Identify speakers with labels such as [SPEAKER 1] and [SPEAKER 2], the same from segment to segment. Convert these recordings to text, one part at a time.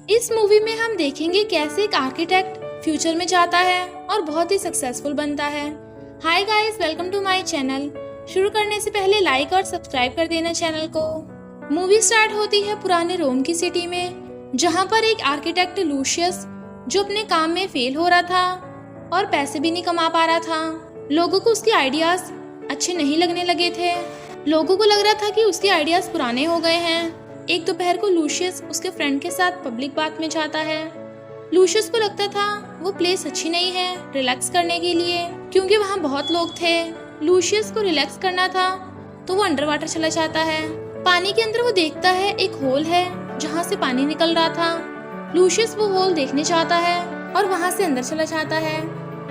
[SPEAKER 1] इस मूवी में हम देखेंगे कैसे एक आर्किटेक्ट फ्यूचर में जाता है और बहुत ही सक्सेसफुल बनता है। Hi guys, welcome to my channel. शुरू करने से पहले लाइक और सब्सक्राइब कर देना चैनल को। मूवी स्टार्ट होती है पुराने रोम की सिटी में, जहां पर एक आर्किटेक्ट लूशियस जो अपने काम में फेल हो रहा था और पैसे भी नहीं कमा पा रहा था। लोगों को उसके आइडियाज अच्छे नहीं लगने लगे थे। लोगों को लग रहा था कि उसके आइडियाज पुराने हो गए हैं। एक दोपहर को लूशियस उसके फ्रेंड के साथ पब्लिक बात में जाता है। लूशियस को लगता था वो प्लेस अच्छी नहीं है रिलैक्स करने के लिए, क्योंकि वहाँ बहुत लोग थे। लूशियस को रिलैक्स करना था तो वो अंडर वाटर चला जाता है। पानी के अंदर वो देखता है एक होल है जहाँ से पानी निकल रहा था। लूशियस वो होल देखने जाता है और वहाँ से अंदर चला जाता है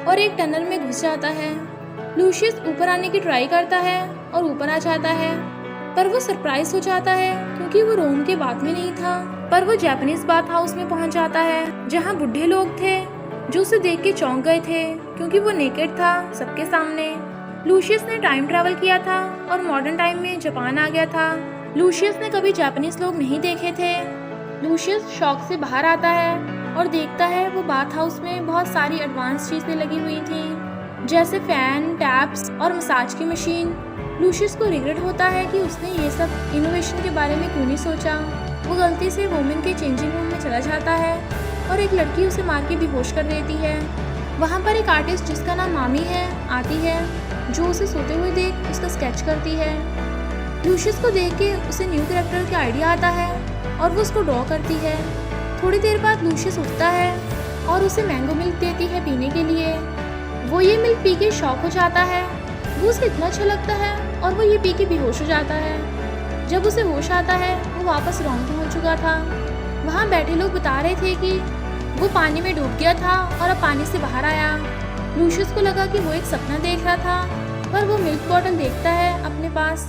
[SPEAKER 1] और एक टनल में घुस जाता है। लूशियस ऊपर आने की ट्राई करता है और ऊपर आ जाता है, पर वो सरप्राइज हो जाता है क्योंकि वो रोम के बाथ में नहीं था, पर वो जापानीज बाथ हाउस में पहुंच जाता है, जहां बुढ़े लोग थे जो उसे देख के चौंक गए थे क्योंकि वो नेकेड था सबके सामने। लूशियस ने टाइम ट्रैवल किया था और मॉडर्न टाइम में जापान आ गया था। लूशियस ने कभी जापानीज लोग नहीं देखे थे। लूशियस शॉक से बाहर आता है और देखता है वो बाथ हाउस में बहुत सारी एडवांस चीजें लगी हुई थी, जैसे फैन, टैप्स और मसाज की मशीन। लूशियस को रिग्रेट होता है कि उसने ये सब इनोवेशन के बारे में क्यों नहीं सोचा। वो गलती से वुमेन के चेंजिंग रूम में चला जाता है और एक लड़की उसे मार के बेहोश कर देती है। वहाँ पर एक आर्टिस्ट जिसका नाम मामी है आती है, जो उसे सोते हुए देख उसका स्केच करती है। लूशियस को देख के उसे न्यू कैरेक्टर का आइडिया आता है और वो उसको ड्रॉ करती है। थोड़ी देर बाद लूशियस उठता है और उसे मैंगो मिल्क देती है पीने के लिए। वो ये मिल्क पी के शॉक हो जाता है। वो उसे इतना अच्छा लगता है और वो ये पी के बेहोश हो जाता है। जब उसे होश आता है वो वापस रोम पहुंच चुका था। वहाँ बैठे लोग बता रहे थे कि वो पानी में डूब गया था और अब पानी से बाहर आया। लूशियस को लगा कि वो एक सपना देख रहा था, पर वो मिल्क बॉटल देखता है अपने पास।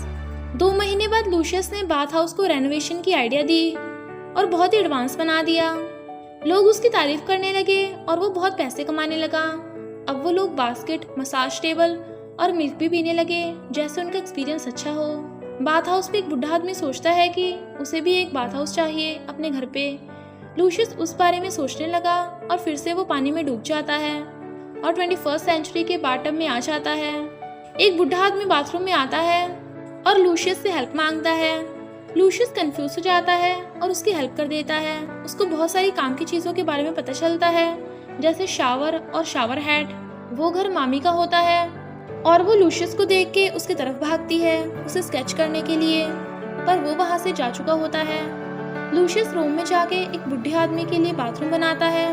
[SPEAKER 1] 2 महीने बाद लूशियस ने बाथ हाउस को रेनोवेशन की आइडिया दी और बहुत ही एडवांस बना दिया। लोग उसकी तारीफ करने लगे और वो बहुत पैसे कमाने लगा। अब वो लोग बास्केट, मसाज टेबल और मिल्क भी पीने लगे, जैसे उनका एक्सपीरियंस अच्छा हो। बाथ हाउस पे एक बुढ़ा आदमी सोचता है कि उसे भी एक बाथ हाउस चाहिए अपने घर पे। लूशियस उस बारे में सोचने लगा और फिर से वो पानी में डूब जाता है और 21st सेंचुरी के बाथटब में आ जाता है। एक बुढ़ा आदमी बाथरूम में आता है और लूशियस से हेल्प मांगता है। लूशियस कंफ्यूज हो जाता है और उसकी हेल्प कर देता है। उसको बहुत सारी काम की चीज़ों के बारे में पता चलता है, जैसे शावर और शावर हेड। वो घर मामी का होता है और वो लूशियस को देख के उसकी तरफ भागती है उसे स्केच करने के लिए, पर वो वहाँ से जा चुका होता है। लूशियस रूम में जाके एक बुढ़े आदमी के लिए बाथरूम बनाता है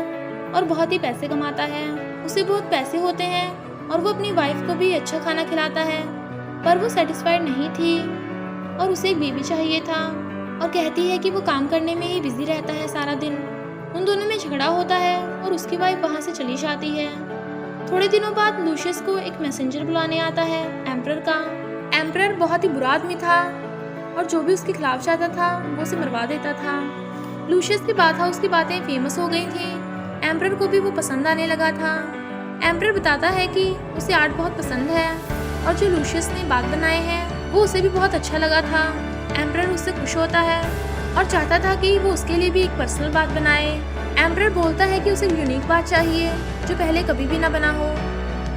[SPEAKER 1] और बहुत ही पैसे कमाता है। उसे बहुत पैसे होते हैं और वो अपनी वाइफ को भी अच्छा खाना खिलाता है, पर वो सेटिस्फाइड नहीं थी और उसे एक बेबी चाहिए था और कहती है कि वो काम करने में ही बिजी रहता है सारा दिन। उन दोनों में झगड़ा होता है और उसकी वाइफ वहाँ से चली जाती है। थोड़े दिनों बाद लूशियस को एक मैसेंजर बुलाने आता है एम्परर का। एम्परर बहुत ही बुरा आदमी था और जो भी उसके खिलाफ जाता था वो उसे मरवा देता था। लूशियस के बाथ हाउस की बातें फेमस हो गई थी। एम्परर को भी वो पसंद आने लगा था। एम्परर बताता है कि उसे आर्ट बहुत पसंद है और जो लूशियस ने बात बनाए हैं वो उसे भी बहुत अच्छा लगा था। एम्परर उससे खुश होता है और चाहता था कि वो उसके लिए भी एक पर्सनल बात बनाए। एम्परर बोलता है कि उसे यूनिक बात चाहिए जो पहले कभी भी ना बना हो।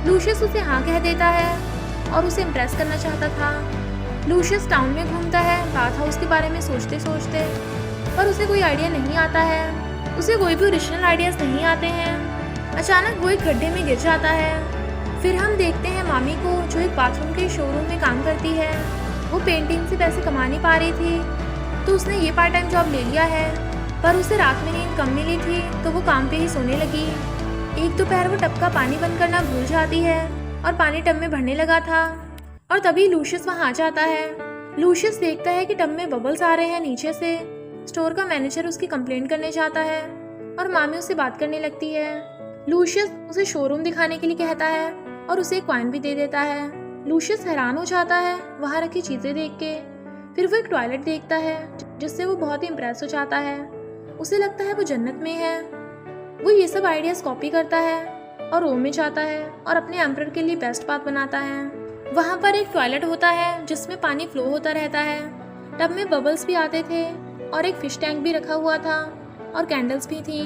[SPEAKER 1] लूशियस उसे हाँ कह देता है और उसे इम्प्रेस करना चाहता था। लूशियस टाउन में घूमता है बाथ हाउस के बारे में सोचते सोचते, पर उसे कोई आइडिया नहीं आता है। उसे कोई भी ओरिजिनल आइडियाज नहीं आते हैं। अचानक वो एक गड्ढे में गिर जाता है। फिर हम देखते हैं मामी को, जो एक बाथरूम के शोरूम में काम करती है। वो पेंटिंग से पैसे कमा नहीं पा रही थी, तो उसने ये पार्ट टाइम जॉब ले लिया है, पर उसे रात में नींद कम मिली थी तो वो काम पे ही सोने लगी। एक दोपहर वो टब का पानी बंद करना भूल जाती है और पानी टब में भरने लगा था और तभी लूशियस वहाँ आ जाता है। लूशियस देखता है कि टब में बबल्स आ रहे हैं नीचे से। स्टोर का मैनेजर उसकी कंप्लेंट करने जाता है और मामी उससे बात करने लगती है। लूशियस उसे शोरूम दिखाने के लिए कहता है और उसे एक कॉइन भी दे देता है। लूशियस हैरान हो जाता है वहाँ रखी चीजें देख के। फिर वो एक टॉयलेट देखता है जिससे वो बहुत ही इम्प्रेस हो जाता है। उसे लगता है वो जन्नत में है। वो ये सब आइडियाज कॉपी करता है और रोम में जाता है और अपने एम्परर के लिए बेस्ट बात बनाता है। वहाँ पर एक टॉयलेट होता है जिसमें पानी फ्लो होता रहता है। टब में बबल्स भी आते थे और एक फिश टैंक भी रखा हुआ था। और कैंडल्स भी थी।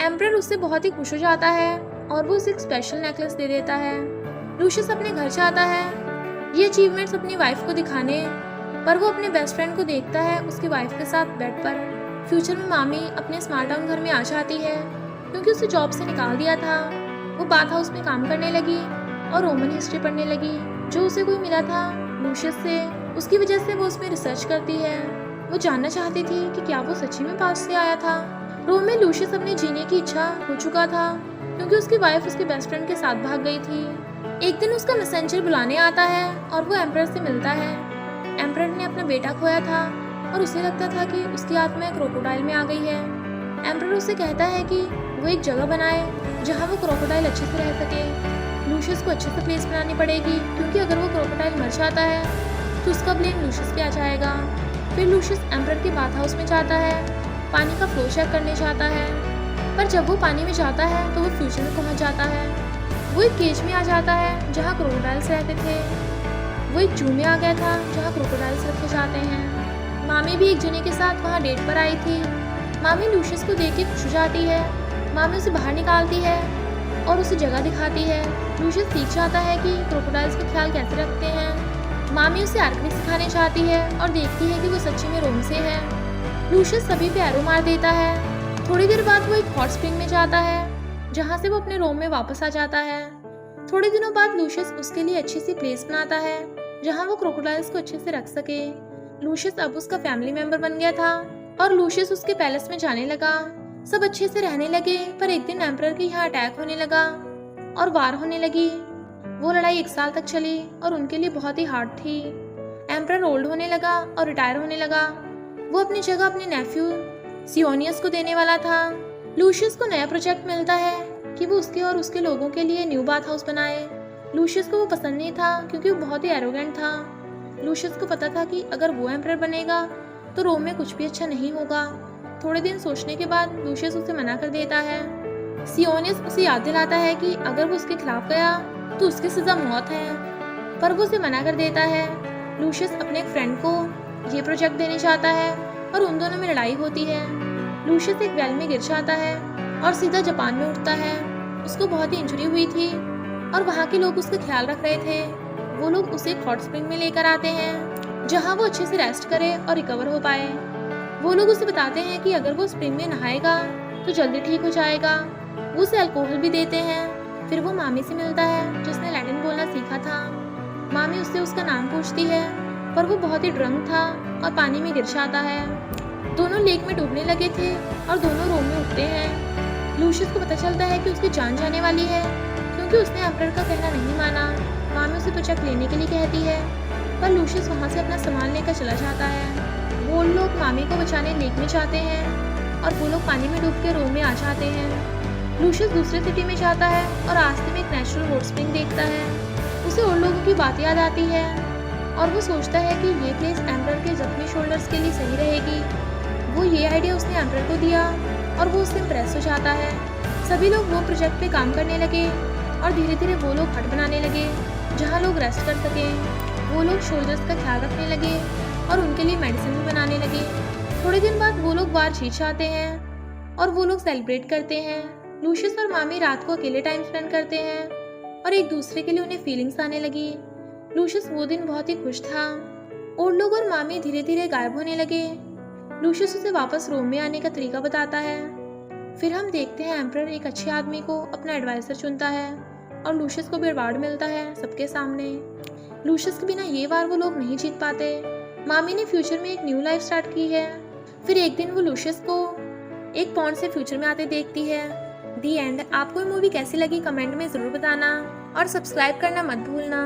[SPEAKER 1] एम्परर उससे बहुत ही खुश हो जाता है और वो उसे एक स्पेशल नेकलेस दे देता है। लूशियस अपने घर जाता है ये अचीवमेंट्स अपनी वाइफ को दिखाने, पर वो अपने बेस्ट फ्रेंड को देखता है उसकी वाइफ के साथ बेड पर। फ्यूचर में मामी अपने स्मार्ट टाउन घर में आ जाती है क्योंकि उसे जॉब से निकाल दिया था। वो बाथ हाउस में काम करने लगी और रोमन हिस्ट्री पढ़ने लगी जो उसे कोई मिला था लूशियस से। उसकी वजह से वो उसमें रिसर्च करती है। वो जानना चाहती थी कि क्या वो सच्ची में पास से आया था। रोम में लूशियस अपने जीने की इच्छा हो चुका था क्योंकि उसकी वाइफ उसके बेस्ट फ्रेंड के साथ भाग गई थी। एक दिन उसका मैसेंजर बुलाने आता है और वो एम्परर से मिलता है। एम्परर ने अपना बेटा खोया था और उसे लगता था कि उसकी आत्मा क्रोकोडाइल में आ गई है। एम्परर उसे कहता है कि वो एक जगह बनाए जहाँ वो क्रोकोडाइल अच्छे से रह सके। लूशियस को अच्छे से प्लेस बनानी पड़ेगी क्योंकि अगर वो क्रोकोडाइल मर जाता है तो उसका ब्लेम लूशियस पे आ जाएगा। फिर लूशियस एम्परर के बाथ हाउस में जाता है, पानी का फ्लो चेक करने जाता है, पर जब वो पानी में जाता है तो वो फ्यूचर में पहुंच जाता है। वो एक केज में आ जाता है जहाँ क्रोकोडाइल्स रहते थे। वो एक जू में आ गया था जहाँ क्रोकोडाइल्स रखे जाते हैं। मामी भी एक जने के साथ वहाँ डेट पर आई थी। मामी लूशियस को देख के खुश हो जाती है। मामी उसे बाहर निकालती है और उसे जगह दिखाती है। लूशियस सीख जाता है कि क्रोकोडाइल्स का ख्याल कैसे रखते हैं। मामी उसे आर्करी सिखाने चाहती है और देखती है कि वो सच्ची में रोम से है। लूशियस सभी पे एरो मार देता है। थोड़ी देर बाद वो एक हॉट स्प्रिंग में जाता है जहाँ से वो अपने रोम में वापस आ जाता है। थोड़े दिनों बाद लूशियस उसके लिए अच्छी सी प्लेस बनाता है जहाँ वो क्रोकोडाइल्स को अच्छे से रख सके। लूशियस अब उसका फैमिली मेंबर बन गया था और लूशियस उसके पैलेस में जाने लगा। सब अच्छे से रहने लगे, पर एक दिन एम्परर के यहाँ अटैक होने लगा और वार होने लगी। वो लड़ाई 1 साल तक चली और उनके लिए बहुत ही हार्ड थी। एम्परर ओल्ड होने लगा और रिटायर होने लगा। वो अपनी जगह अपने नेफ्यू सियोनियस को देने वाला था। लूशियस को नया प्रोजेक्ट मिलता है कि वो उसके और उसके लोगों के लिए न्यू बाथ हाउस बनाए। लूशियस को वो पसंद नहीं था क्योंकि वो बहुत ही एरोगेंट था। लूशियस को पता था कि अगर वो एम्परर बनेगा तो रोम में कुछ भी अच्छा नहीं होगा। थोड़े दिन सोचने के बाद लूशियस उसे मना कर देता है। सियोनियस उसे याद दिलाता है कि अगर वो उसके खिलाफ गया तो उसकी सजा मौत है, पर वो उसे मना कर देता है। लूशियस अपने एक फ्रेंड को ये प्रोजेक्ट देने चाहता है और उन दोनों में लड़ाई होती है। लूशियस एक वेल में गिर जाता है और सीधा जापान में उठता है। उसको बहुत ही इंजरी हुई थी और वहाँ के लोग उसका ख्याल रख रहे थे। वो लोग उसे एक हॉट स्प्रिंग में लेकर आते हैं जहाँ वो अच्छे से रेस्ट करे और रिकवर हो पाए। वो लोग उसे बताते हैं कि अगर वो स्प्रिंग में नहाएगा तो जल्दी ठीक हो जाएगा। वो उसे अल्कोहल भी देते हैं। फिर वो मामी से मिलता है जिसने लैटिन बोलना सीखा था। मामी उससे उसका नाम पूछती है, पर वो बहुत ही ड्रंक था और पानी में गिर जाता है। दोनों लेक में डूबने लगे थे और दोनों रोम में उठते हैं। लूशियस को पता चलता है कि उसकी जान जाने वाली है क्योंकि उसने एम्परर का कहना नहीं माना। मामी उसे प्रोजेक्ट लेने के लिए कहती है, पर लूशियस वहाँ से अपना सामान लेकर चला जाता है। वो लोग मामी को बचाने लेक में जाते हैं और वो लोग पानी में डूब के रोम में आ जाते हैं। लूशियस दूसरे सिटी में जाता है और रास्ते में एक नेचुरल हॉट स्प्रिंग देखता है। उसे और लोगों की बात याद आती है और वो सोचता है कि ये प्लेस एम्परर के जख्मी शोल्डर्स के लिए सही रहेगी। वो ये आइडिया उसने एम्परर को दिया और वो उससे इम्प्रेस हो जाता है। सभी लोग वो प्रोजेक्ट पे काम करने लगे और धीरे धीरे वो लोग हट बनाने लगे जहाँ लोग रेस्ट कर सकें। वो लोग शोल्डर्स का ख्याल रखने लगे और उनके लिए मेडिसिन भी बनाने लगे। थोड़े दिन बाद वो लोग वार जीत जाते हैं और वो लोग सेलिब्रेट करते हैं। लूशियस और मामी रात को अकेले टाइम स्पेंड करते हैं और एक दूसरे के लिए उन्हें फीलिंग्स आने लगी। लूशियस वो दिन बहुत ही खुश था। और लोग और मामी धीरे धीरे गायब होने लगे। लूशियस उसे वापस रोम में आने का तरीका बताता है। फिर हम देखते हैं एम्परर एक अच्छे आदमी को अपना एडवाइजर चुनता है और लूशियस को भी अवार्ड मिलता है सबके सामने। लूशियस के बिना ये वार वो लोग नहीं जीत पाते। मामी ने फ्यूचर में एक न्यू लाइफ स्टार्ट की है। फिर एक दिन वो लूशियस को एक पॉन्ड से फ्यूचर में आते देखती है। दी एंड। आपको ये मूवी कैसी लगी कमेंट में ज़रूर बताना और सब्सक्राइब करना मत भूलना।